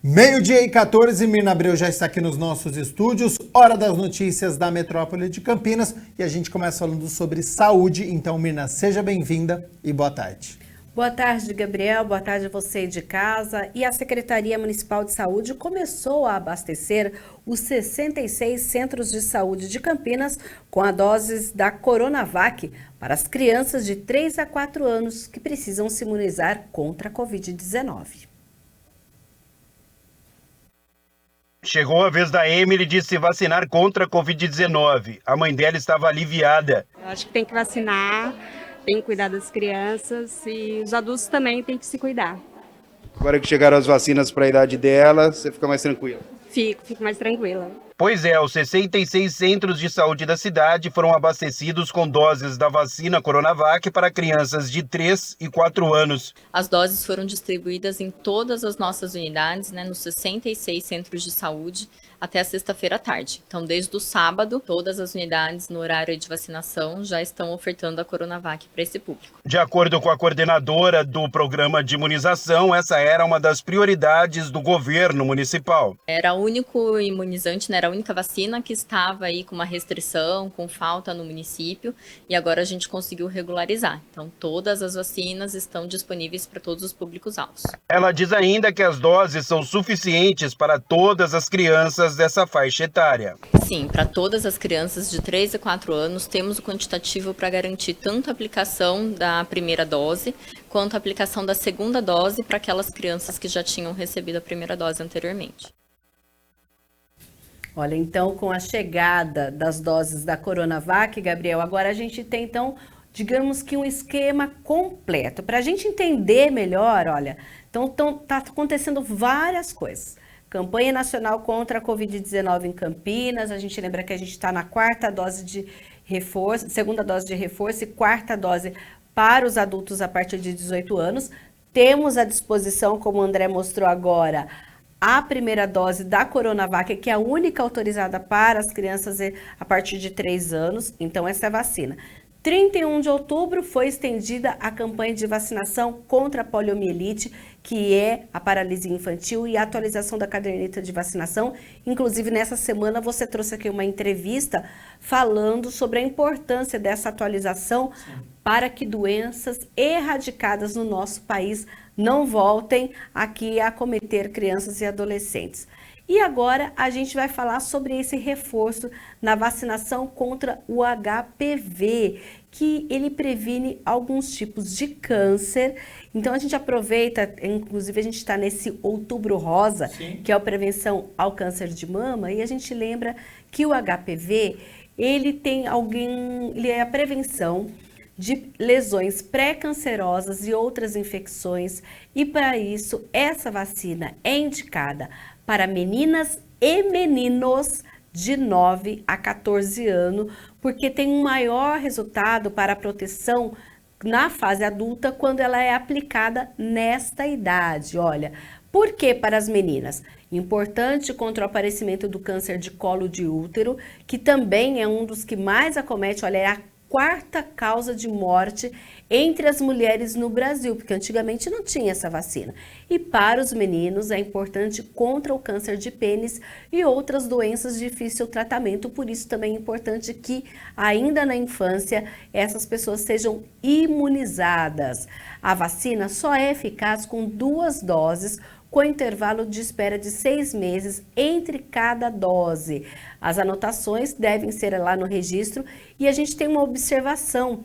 Meio-dia e 14, Mirna Abreu já está aqui nos nossos estúdios, hora das notícias da metrópole de Campinas, e a gente começa falando sobre saúde. Então, Mirna, seja bem-vinda e boa tarde. Boa tarde, Gabriel. Boa tarde a você de casa. E a Secretaria Municipal de Saúde começou a abastecer os 66 centros de saúde de Campinas com a doses da Coronavac para as crianças de 3 a 4 anos que precisam se imunizar contra a Covid-19. Chegou a vez da Emily de se vacinar contra a Covid-19. A mãe dela estava aliviada. Eu acho que tem que vacinar, tem que cuidar das crianças e os adultos também têm que se cuidar. Agora que chegaram as vacinas para a idade dela, você fica mais tranquila? Fico mais tranquila. Pois é, os 66 centros de saúde da cidade foram abastecidos com doses da vacina Coronavac para crianças de 3 e 4 anos. As doses foram distribuídas em todas as nossas unidades, nos 66 centros de saúde, até a sexta-feira à tarde. Então, desde o sábado, todas as unidades no horário de vacinação já estão ofertando a Coronavac para esse público. De acordo com a coordenadora do programa de imunização, essa era uma das prioridades do governo municipal. Era o único imunizante, era a única vacina que estava aí com uma restrição, com falta no município, e agora a gente conseguiu regularizar. Então, todas as vacinas estão disponíveis para todos os públicos-alvos. Ela diz ainda que as doses são suficientes para todas as crianças dessa faixa etária. Sim, para todas as crianças de 3 a 4 anos, temos o quantitativo para garantir tanto a aplicação da primeira dose, quanto a aplicação da segunda dose para aquelas crianças que já tinham recebido a primeira dose anteriormente. Olha, então, com a chegada das doses da Coronavac, Gabriel, agora a gente tem, então, digamos que um esquema completo. Para a gente entender melhor, olha, então tá acontecendo várias coisas. Campanha nacional contra a Covid-19 em Campinas, a gente lembra que a gente está na quarta dose de reforço, segunda dose de reforço e quarta dose para os adultos a partir de 18 anos. Temos à disposição, como o André mostrou agora, a primeira dose da Coronavac, que é a única autorizada para as crianças a partir de 3 anos, então essa é a vacina. 31 de outubro foi estendida a campanha de vacinação contra a poliomielite, que é a paralisia infantil, e a atualização da caderneta de vacinação. Inclusive, nessa semana, você trouxe aqui uma entrevista falando sobre a importância dessa atualização para que doenças erradicadas no nosso país não voltem aqui a acometer crianças e adolescentes. E agora a gente vai falar sobre esse reforço na vacinação contra o HPV, que ele previne alguns tipos de câncer. Então a gente aproveita, inclusive a gente está nesse Outubro Rosa, Sim. que é a prevenção ao câncer de mama, e a gente lembra que o HPV, ele é a prevenção de lesões pré-cancerosas e outras infecções, e para isso essa vacina é indicada para meninas e meninos de 9 a 14 anos, porque tem um maior resultado para a proteção na fase adulta quando ela é aplicada nesta idade. Olha, por que para as meninas? Importante contra o aparecimento do câncer de colo de útero, que também é um dos que mais acomete, olha, é a quarta causa de morte entre as mulheres no Brasil, porque antigamente não tinha essa vacina. E para os meninos é importante contra o câncer de pênis e outras doenças de difícil tratamento, por isso também é importante que ainda na infância essas pessoas sejam imunizadas. A vacina só é eficaz com 2 doses, com intervalo de espera de 6 meses entre cada dose. As anotações devem ser lá no registro, e a gente tem uma observação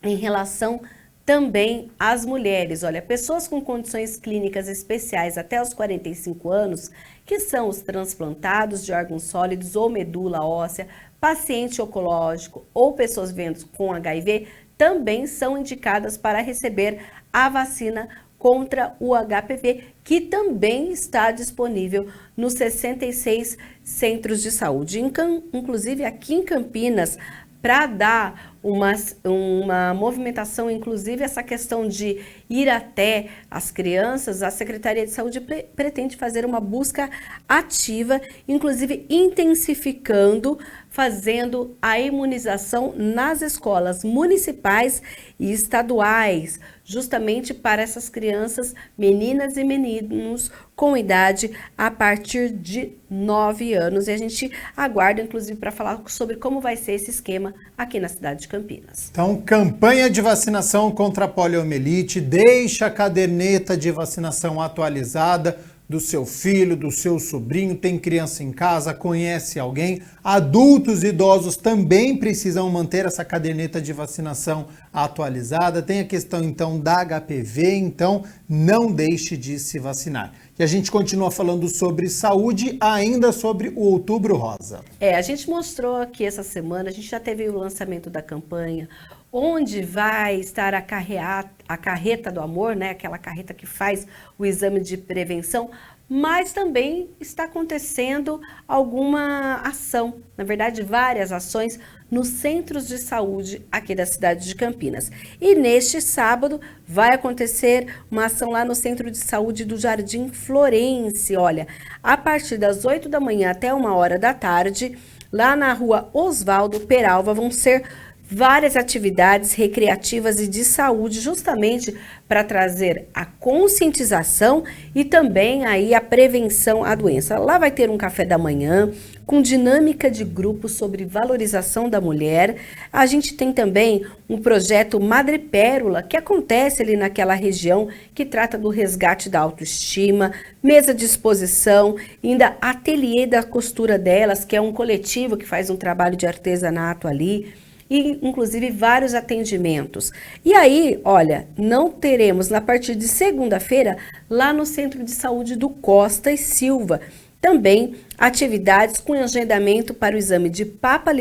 em relação também às mulheres. Olha, pessoas com condições clínicas especiais até os 45 anos, que são os transplantados de órgãos sólidos ou medula óssea, paciente oncológico ou pessoas vivendo com HIV, também são indicadas para receber a vacina contra o HPV, que também está disponível nos 66 centros de saúde. Inclusive aqui em Campinas, para dar uma movimentação, inclusive essa questão de ir até as crianças, a Secretaria de Saúde pretende fazer uma busca ativa, inclusive intensificando, fazendo a imunização nas escolas municipais e estaduais, justamente para essas crianças, meninas e meninos com idade a partir de 9 anos. E a gente aguarda, inclusive, para falar sobre como vai ser esse esquema aqui na cidade de Campinas. Então, campanha de vacinação contra a poliomielite, deixa a caderneta de vacinação atualizada do seu filho, do seu sobrinho, tem criança em casa, conhece alguém. Adultos e idosos também precisam manter essa caderneta de vacinação atualizada. Tem a questão, então, da HPV, então não deixe de se vacinar. E a gente continua falando sobre saúde, ainda sobre o Outubro Rosa. A gente mostrou aqui essa semana, a gente já teve o lançamento da campanha, onde vai estar a carreta do amor, né? Aquela carreta que faz o exame de prevenção, mas também está acontecendo alguma ação, na verdade várias ações nos centros de saúde aqui da cidade de Campinas. E neste sábado vai acontecer uma ação lá no Centro de Saúde do Jardim Florence, olha, a partir das 8 da manhã até 1 hora da tarde, lá na rua Oswaldo Peralva, vão ser várias atividades recreativas e de saúde, justamente para trazer a conscientização e também aí a prevenção à doença. Lá vai ter um café da manhã com dinâmica de grupo sobre valorização da mulher. A gente tem também um projeto Madre Pérola, que acontece ali naquela região, que trata do resgate da autoestima, mesa de exposição, ainda ateliê da costura delas, que é um coletivo que faz um trabalho de artesanato ali, e inclusive vários atendimentos. E aí, olha, não teremos na partir de segunda-feira lá no Centro de Saúde do Costa e Silva também atividades com agendamento para o exame de Papa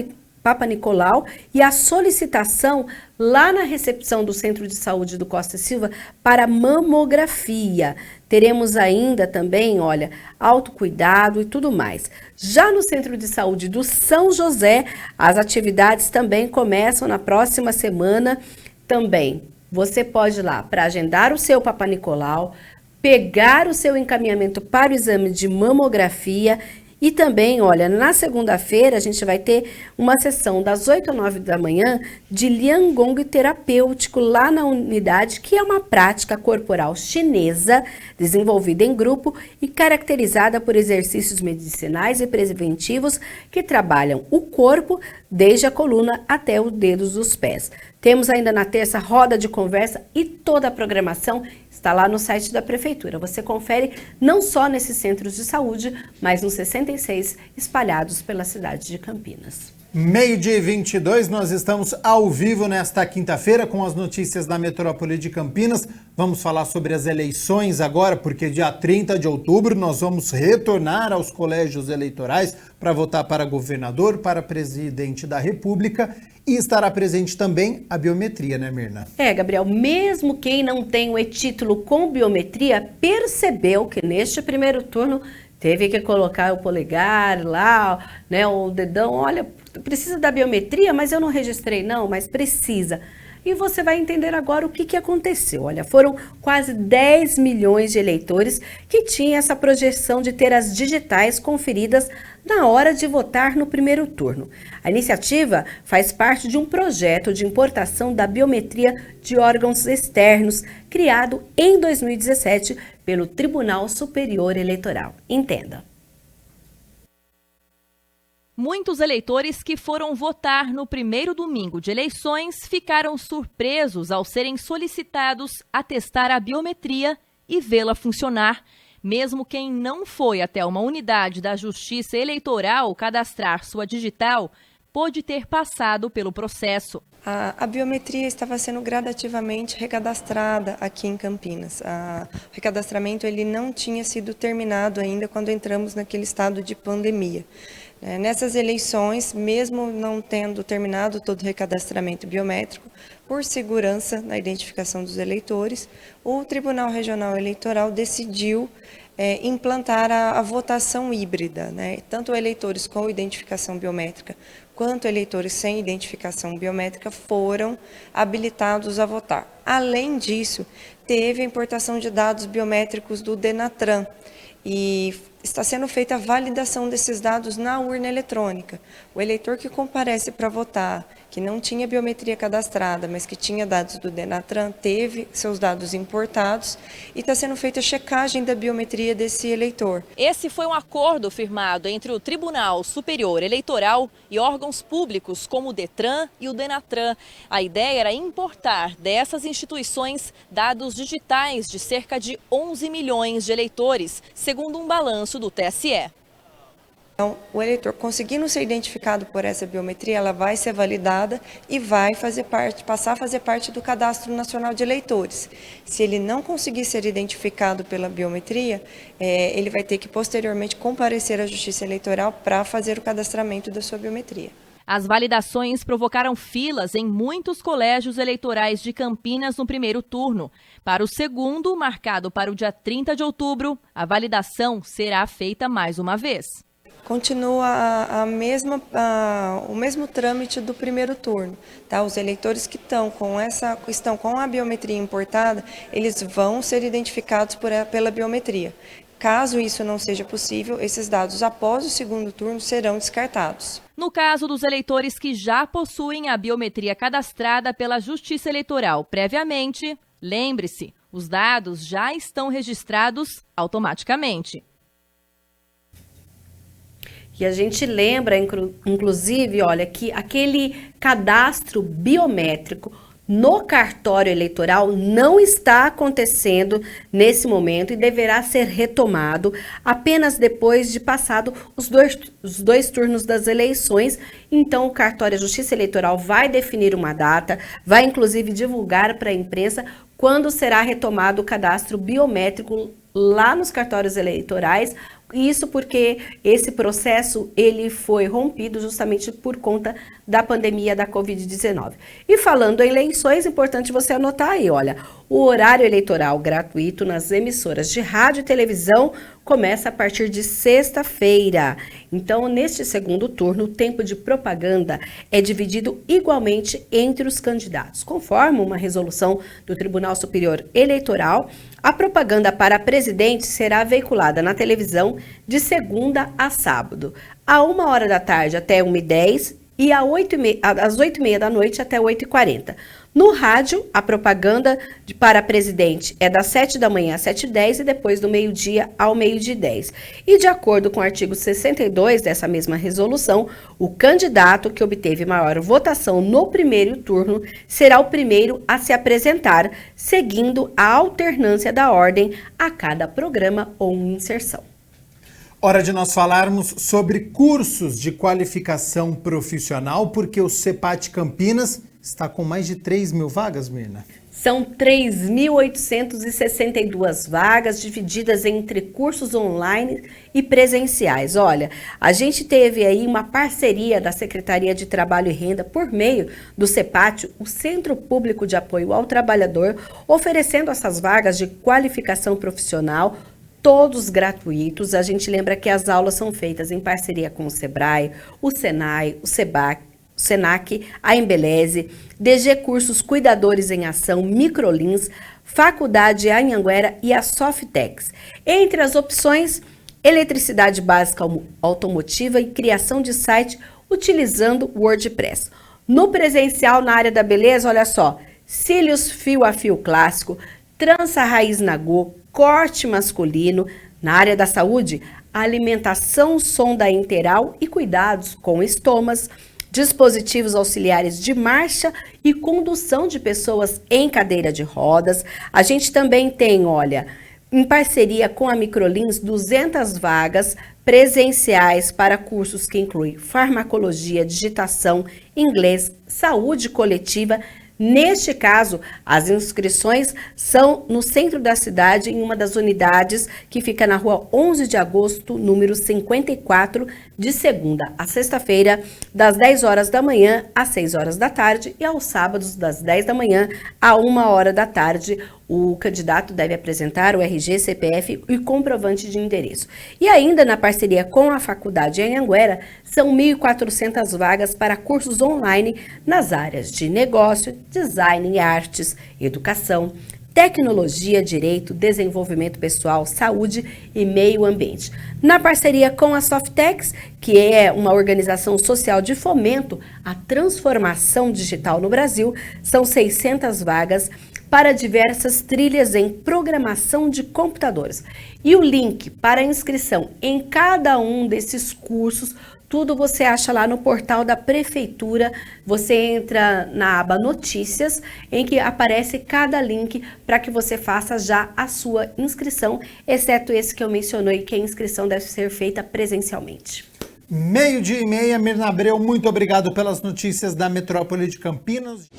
Nicolau e a solicitação lá na recepção do Centro de Saúde do Costa e Silva para mamografia. Teremos ainda também, olha, autocuidado e tudo mais. Já no Centro de Saúde do São José, as atividades também começam na próxima semana. Também você pode ir lá para agendar o seu Papa Nicolau, pegar o seu encaminhamento para o exame de mamografia. E também, olha, na segunda-feira a gente vai ter uma sessão das 8 às 9 da manhã de Liangong terapêutico lá na unidade, que é uma prática corporal chinesa desenvolvida em grupo e caracterizada por exercícios medicinais e preventivos que trabalham o corpo desde a coluna até os dedos dos pés. Temos ainda na terça roda de conversa e toda a programação está lá no site da Prefeitura. Você confere não só nesses centros de saúde, mas nos 66 espalhados pela cidade de Campinas. 12h22, nós estamos ao vivo nesta quinta-feira com as notícias da metrópole de Campinas. Vamos falar sobre as eleições agora, porque dia 30 de outubro nós vamos retornar aos colégios eleitorais para votar para governador, para presidente da República. E estará presente também a biometria, né, Mirna? Gabriel, mesmo quem não tem o e-título com biometria, percebeu que neste primeiro turno teve que colocar o polegar lá, né, o dedão. Olha, precisa da biometria, mas eu não registrei não, mas precisa. E você vai entender agora o que aconteceu. Olha, foram quase 10 milhões de eleitores que tinham essa projeção de ter as digitais conferidas na hora de votar no primeiro turno. A iniciativa faz parte de um projeto de importação da biometria de órgãos externos, criado em 2017 pelo Tribunal Superior Eleitoral. Entenda. Muitos eleitores que foram votar no primeiro domingo de eleições ficaram surpresos ao serem solicitados a testar a biometria e vê-la funcionar. Mesmo quem não foi até uma unidade da Justiça Eleitoral cadastrar sua digital, pôde ter passado pelo processo. A biometria estava sendo gradativamente recadastrada aqui em Campinas. O recadastramento ele não tinha sido terminado ainda quando entramos naquele estado de pandemia. Nessas eleições, mesmo não tendo terminado todo o recadastramento biométrico, por segurança na identificação dos eleitores, o Tribunal Regional Eleitoral decidiu implantar a votação híbrida, né? Tanto eleitores com identificação biométrica quanto eleitores sem identificação biométrica foram habilitados a votar. Além disso, teve a importação de dados biométricos do Denatran e está sendo feita a validação desses dados na urna eletrônica. O eleitor que comparece para votar, que não tinha biometria cadastrada, mas que tinha dados do Denatran, teve seus dados importados e está sendo feita a checagem da biometria desse eleitor. Esse foi um acordo firmado entre o Tribunal Superior Eleitoral e órgãos públicos como o Detran e o Denatran. A ideia era importar dessas instituições dados digitais de cerca de 11 milhões de eleitores, segundo um balanço do TSE. Então, o eleitor conseguindo ser identificado por essa biometria, ela vai ser validada e vai passar a fazer parte do Cadastro Nacional de Eleitores. Se ele não conseguir ser identificado pela biometria, ele vai ter que posteriormente comparecer à Justiça Eleitoral para fazer o cadastramento da sua biometria. As validações provocaram filas em muitos colégios eleitorais de Campinas no primeiro turno. Para o segundo, marcado para o dia 30 de outubro, a validação será feita mais uma vez. Continua o mesmo trâmite do primeiro turno. Tá? Os eleitores que estão com a biometria importada, eles vão ser identificados pela biometria. Caso isso não seja possível, esses dados após o segundo turno serão descartados. No caso dos eleitores que já possuem a biometria cadastrada pela Justiça Eleitoral previamente, lembre-se, os dados já estão registrados automaticamente. E a gente lembra, inclusive, olha, que aquele cadastro biométrico no cartório eleitoral não está acontecendo nesse momento e deverá ser retomado apenas depois de passado os dois turnos das eleições. Então, o cartório de Justiça Eleitoral vai definir uma data, vai inclusive divulgar para a imprensa quando será retomado o cadastro biométrico lá nos cartórios eleitorais. Isso porque esse processo ele foi rompido justamente por conta da pandemia da Covid-19. E falando em eleições, é importante você anotar aí, olha, o horário eleitoral gratuito nas emissoras de rádio e televisão começa a partir de sexta-feira. Então, neste segundo turno, o tempo de propaganda é dividido igualmente entre os candidatos. Conforme uma resolução do Tribunal Superior Eleitoral, a propaganda para presidente será veiculada na televisão de segunda a sábado, a 1h da tarde até 1h10 e às 8h30 da noite até 8h40. No rádio, a propaganda para presidente é das 7 da manhã às 7h10 e depois do meio-dia ao meio-dia 10. E de acordo com o artigo 62 dessa mesma resolução, o candidato que obteve maior votação no primeiro turno será o primeiro a se apresentar, seguindo a alternância da ordem a cada programa ou inserção. Hora de nós falarmos sobre cursos de qualificação profissional, porque o CEPAT Campinas está com mais de 3 mil vagas, Mirna. São 3.862 vagas divididas entre cursos online e presenciais. Olha, a gente teve aí uma parceria da Secretaria de Trabalho e Renda por meio do CEPAT, o Centro Público de Apoio ao Trabalhador, oferecendo essas vagas de qualificação profissional, todos gratuitos. A gente lembra que as aulas são feitas em parceria com o Sebrae, o Senai, o Senac, a Embeleze, DG Cursos Cuidadores em Ação, Microlins, Faculdade Anhanguera e a Softex. Entre as opções, eletricidade básica automotiva e criação de site utilizando WordPress. No presencial, na área da beleza, olha só, cílios fio a fio clássico, trança raiz nagô, corte masculino. Na área da saúde, alimentação sonda enteral e cuidados com estomas, dispositivos auxiliares de marcha e condução de pessoas em cadeira de rodas. A gente também tem, olha, em parceria com a Microlins, 200 vagas presenciais para cursos que incluem farmacologia, digitação, inglês, saúde coletiva. Neste caso, as inscrições são no centro da cidade, em uma das unidades que fica na rua 11 de agosto, número 54, de segunda a sexta-feira, das 10 horas da manhã às 6 horas da tarde e aos sábados, das 10 da manhã a 1 hora da tarde. O candidato deve apresentar o RG, CPF e comprovante de endereço. E ainda na parceria com a Faculdade Anhanguera, são 1.400 vagas para cursos online nas áreas de negócio, design e artes, educação, Tecnologia, Direito, Desenvolvimento Pessoal, Saúde e Meio Ambiente. Na parceria com a Softex, que é uma organização social de fomento à transformação digital no Brasil, são 600 vagas para diversas trilhas em programação de computadores. E o link para inscrição em cada um desses cursos, tudo você acha lá no portal da Prefeitura. Você entra na aba Notícias, em que aparece cada link para que você faça já a sua inscrição, exceto esse que eu mencionei, que a inscrição deve ser feita presencialmente. 12:30, Mirna Abreu, muito obrigado pelas notícias da Metrópole de Campinas.